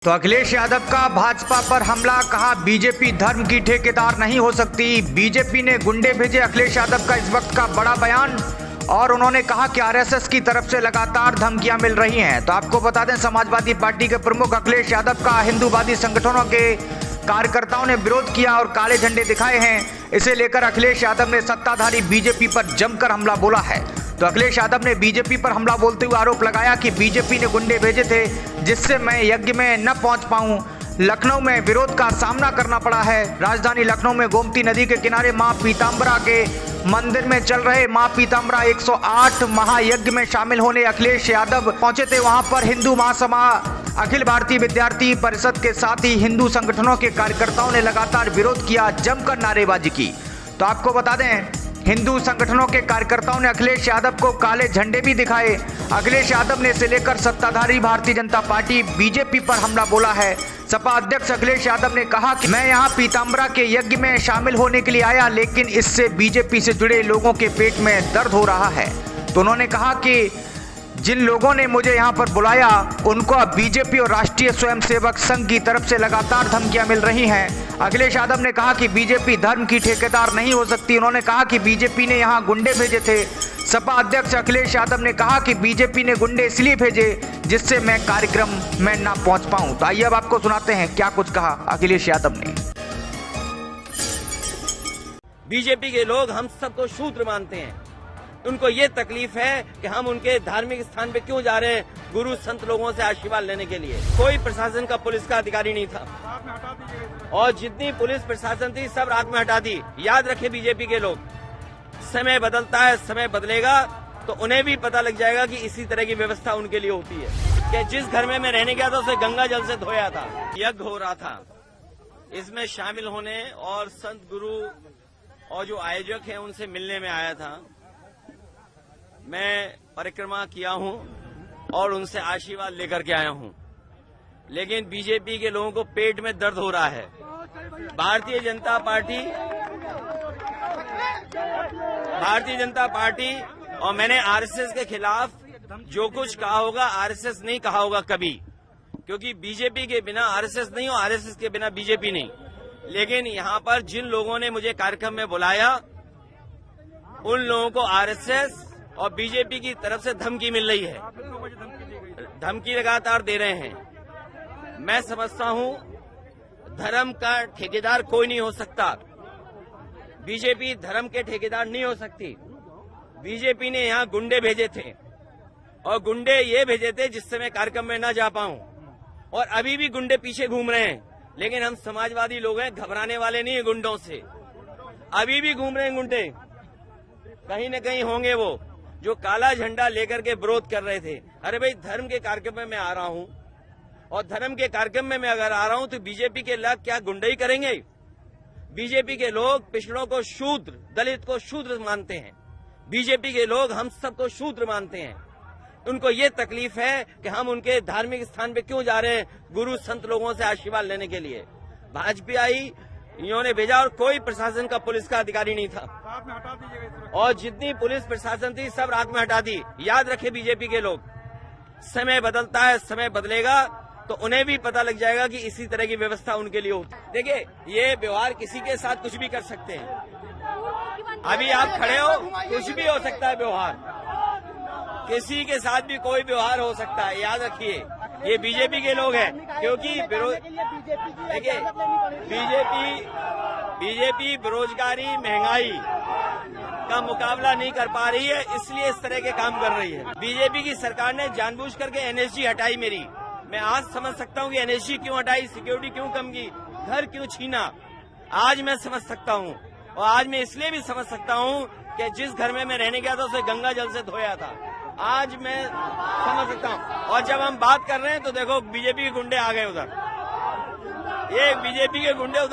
तो अखिलेश यादव का भाजपा पर हमला, कहा बीजेपी धर्म की ठेकेदार नहीं हो सकती। बीजेपी ने गुंडे भेजे, अखिलेश यादव का इस वक्त का बड़ा बयान। और उन्होंने कहा कि आरएसएस की तरफ से लगातार धमकियां मिल रही हैं। तो आपको बता दें, समाजवादी पार्टी के प्रमुख अखिलेश यादव का हिंदूवादी संगठनों के कार्यकर्ताओं ने विरोध किया और काले झंडे दिखाए हैं। इसे लेकर अखिलेश यादव ने सत्ताधारी बीजेपी पर जमकर हमला बोला है। तो अखिलेश यादव ने बीजेपी पर हमला बोलते हुए आरोप लगाया कि बीजेपी ने गुंडे भेजे थे, जिससे मैं यज्ञ में न पहुंच पाऊं। लखनऊ में विरोध का सामना करना पड़ा है। राजधानी लखनऊ में गोमती नदी के किनारे मां पीताम्बरा के मंदिर में चल रहे मां पीताम्बरा 108 महायज्ञ में शामिल होने अखिलेश यादव पहुंचे थे। वहां पर हिंदू महासभा, अखिल भारतीय विद्यार्थी परिषद के साथ ही हिंदू संगठनों के कार्यकर्ताओं ने लगातार विरोध किया, जमकर नारेबाजी की। तो आपको बता दें, हिंदू संगठनों के कार्यकर्ताओं ने अखिलेश यादव को काले झंडे भी दिखाए। अखिलेश यादव ने इसे लेकर सत्ताधारी भारतीय जनता पार्टी बीजेपी पर हमला बोला है। सपा अध्यक्ष अखिलेश यादव ने कहा कि मैं यहां पीताम्बरा के यज्ञ में शामिल होने के लिए आया, लेकिन इससे बीजेपी से जुड़े लोगों के पेट में दर्द हो रहा है। तो उन्होंने कहा कि जिन लोगों ने मुझे यहां पर बुलाया, उनको अब बीजेपी और राष्ट्रीय स्वयंसेवक संघ की तरफ से लगातार धमकियां मिल रही हैं। अखिलेश यादव ने कहा कि बीजेपी धर्म की ठेकेदार नहीं हो सकती। उन्होंने कहा कि बीजेपी ने यहां गुंडे भेजे थे। सपा अध्यक्ष अखिलेश यादव ने कहा कि बीजेपी ने गुंडे इसलिए भेजे जिससे मैं कार्यक्रम में ना पहुंच पाऊं। तो आइए अब आपको सुनाते हैं क्या कुछ कहा अखिलेश यादव ने। बीजेपी के लोग हम सबको शूद्र मानते हैं। उनको ये तकलीफ है कि हम उनके धार्मिक स्थान पे क्यों जा रहे हैं, गुरु संत लोगों से आशीर्वाद लेने के लिए। कोई प्रशासन का पुलिस का अधिकारी नहीं था, और जितनी पुलिस प्रशासन थी सब रात में हटा दी। याद रखे बीजेपी के लोग, समय बदलता है, समय बदलेगा तो उन्हें भी पता लग जाएगा कि इसी तरह की व्यवस्था उनके लिए होती है। कि जिस घर में मैं रहने गया था उसे गंगा जल से धोया था। यज्ञ हो रहा था, इसमें शामिल होने और संत गुरु और जो आयोजक हैं उनसे मिलने में आया था। मैं परिक्रमा किया हूं और उनसे आशीर्वाद लेकर के आया हूं, लेकिन बीजेपी के लोगों को पेट में दर्द हो रहा है। भारतीय जनता पार्टी और मैंने आरएसएस के खिलाफ जो कुछ कहा होगा, आरएसएस नहीं कहा होगा कभी, क्योंकि बीजेपी के बिना आरएसएस नहीं और आरएसएस के बिना बीजेपी नहीं। लेकिन यहां पर जिन लोगों ने मुझे कार्यक्रम में बुलाया, उन लोगों को आरएसएस और बीजेपी की तरफ से धमकी मिल रही है। धमकी लगातार दे रहे हैं। मैं समझता हूं धर्म का ठेकेदार कोई नहीं हो सकता। बीजेपी धर्म के ठेकेदार नहीं हो सकती। बीजेपी ने यहां गुंडे भेजे थे, और गुंडे ये भेजे थे जिससे मैं कार्यक्रम में न जा पाऊं। और अभी भी गुंडे पीछे घूम रहे हैं, लेकिन हम समाजवादी लोग हैं, घबराने वाले नहीं है गुंडों से। अभी भी घूम रहे हैं गुंडे, कहीं न कहीं होंगे वो जो काला झंडा लेकर के विरोध कर रहे थे। अरे भाई, धर्म के कार्यक्रम में मैं आ रहा हूं, और धर्म के कार्यक्रम में मैं अगर आ रहा हूं तो बीजेपी के लोग क्या गुंडई करेंगे? बीजेपी के लोग पिछड़ों को शूद्र, दलित को शूद्र मानते हैं। बीजेपी के लोग हम सबको शूद्र मानते हैं। उनको ये तकलीफ है कि हम उनके धार्मिक स्थान पे क्यों जा रहे हैं, गुरु संत लोगों से आशीर्वाद लेने के लिए। भाजपा इन्होंने भेजा, और कोई प्रशासन का पुलिस का अधिकारी नहीं था, और जितनी पुलिस प्रशासन थी सब रात में हटा दी। याद रखे बीजेपी के लोग, समय बदलता है, समय बदलेगा तो उन्हें भी पता लग जाएगा कि इसी तरह की व्यवस्था उनके लिए होती है। देखिए, ये व्यवहार किसी के साथ कुछ भी कर सकते हैं। अभी आप खड़े हो, कुछ भी हो सकता है व्यवहार, किसी के साथ भी कोई व्यवहार हो सकता है। याद रखिए, ये बीजेपी के लोग हैं, क्योंकि देखिए बीजेपी बेरोजगारी, महंगाई का मुकाबला नहीं कर पा रही है, इसलिए इस तरह के काम कर रही है। बीजेपी की सरकार ने जानबूझ करके एनएसजी हटाई मेरी। मैं आज समझ सकता हूँ कि एनएसजी क्यों हटाई, सिक्योरिटी क्यों कम की, घर क्यों छीना, आज मैं समझ सकता हूँ। और आज मैं इसलिए भी समझ सकता हूँ कि जिस घर में मैं रहने गया था उसे गंगा जल से धोया था। आज मैं समझ सकता हूँ। और जब हम बात कर रहे हैं तो देखो, बीजेपी के गुंडे आ गए उधर, ये बीजेपी के गुंडे